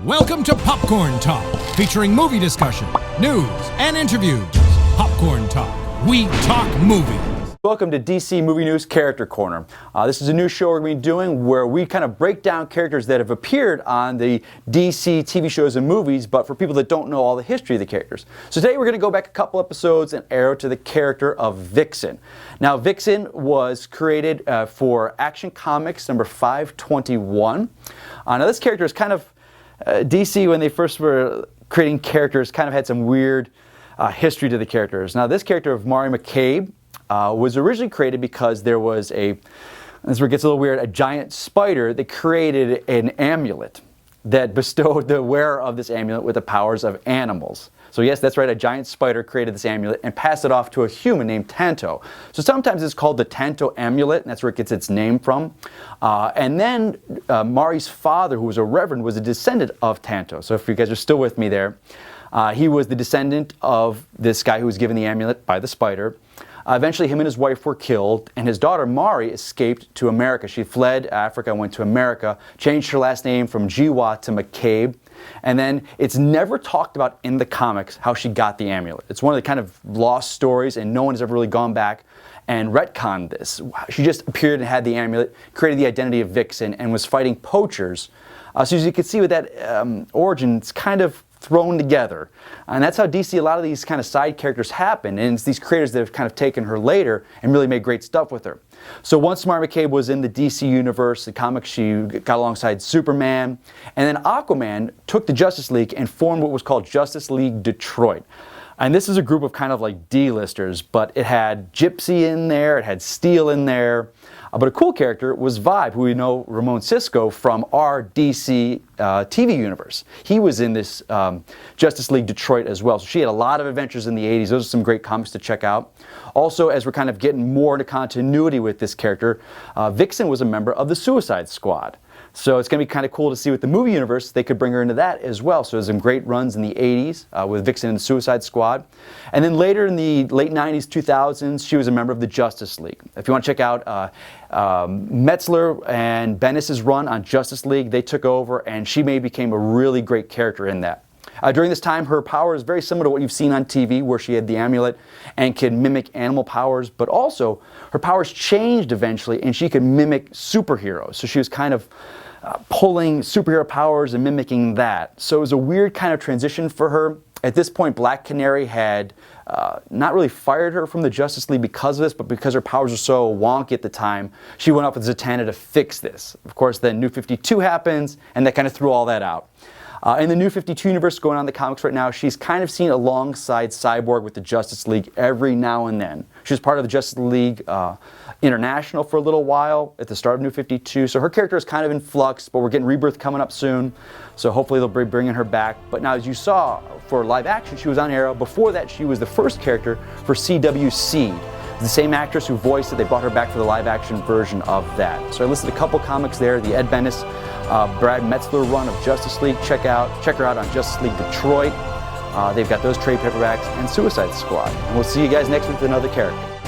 Welcome to Popcorn Talk, featuring movie discussion, news, and interviews. Popcorn Talk. We talk movies. Welcome to DC Movie News Character Corner. This is a new show we're going to be doing where we kind of break down characters that have appeared on the DC TV shows and movies, but for people that don't know all the history of the characters. So today we're going to go back a couple episodes and arrow to the character of Vixen. Now Vixen was created for Action Comics number 521. Now this character is kind of, DC when they first were creating characters kind of had some weird history to the characters. Now this character of Maria Menounos was originally created because there was this is where it gets a little weird, a giant spider that created an amulet that bestowed the wearer of this amulet with the powers of animals. So yes, that's right, a giant spider created this amulet and passed it off to a human named Tanto. So sometimes it's called the Tanto amulet, and that's where it gets its name from. And then Mari's father, who was a reverend, was a descendant of Tanto. So if you guys are still with me there, he was the descendant of this guy who was given the amulet by the spider. Eventually, him and his wife were killed, and his daughter, Mari, escaped to America. She fled Africa and went to America, changed her last name from Jiwa to McCabe, and then it's never talked about in the comics how she got the amulet. It's one of the kind of lost stories, and no one has ever really gone back and retconned this. She just appeared and had the amulet, created the identity of Vixen, and was fighting poachers. So as you can see with that origin, it's kind of thrown together. And that's how DC, a lot of these kind of side characters happen, and it's these creators that have kind of taken her later and really made great stuff with her. So once Maria McCabe was in the DC universe, the comics, she got alongside Superman, and then Aquaman took the Justice League and formed what was called Justice League Detroit. And this is a group of kind of like D-listers, but it had Gypsy in there, it had Steel in there. But a cool character was Vibe, who we know Ramon Cisco from our DC TV universe. He was in this Justice League Detroit as well. So she had a lot of adventures in the 80s. Those are some great comics to check out. Also, as we're kind of getting more into continuity with this character, Vixen was a member of the Suicide Squad. So it's going to be kind of cool to see with the movie universe, they could bring her into that as well. So there's some great runs in the 80s with Vixen and the Suicide Squad. And then later in the late 90s, 2000s, she was a member of the Justice League. If you want to check out Metzler and Bendis' run on Justice League, they took over, and she became a really great character in that. During this time, her power is very similar to what you've seen on TV, where she had the amulet and could mimic animal powers, but also her powers changed eventually, and she could mimic superheroes. So she was kind of pulling superhero powers and mimicking that. So it was a weird kind of transition for her. At this point, Black Canary had not really fired her from the Justice League because of this, but because her powers were so wonky at the time, she went up with Zatanna to fix this. Of course, then New 52 happens, and that kind of threw all that out. In the New 52 universe going on in the comics right now, she's kind of seen alongside Cyborg with the Justice League every now and then. She was part of the Justice League International for a little while at the start of New 52, so her character is kind of in flux, but we're getting Rebirth coming up soon, so hopefully they'll be bringing her back. But now, as you saw, for live action, she was on Arrow. Before that, she was the first character for CW Seed. The same actress who voiced it, they brought her back for the live action version of that. So I listed a couple comics there, the Ed Bendis, Brad Metzler run of Justice League. Check her out on Justice League Detroit. They've got those trade paperbacks and Suicide Squad. And we'll see you guys next week with another character.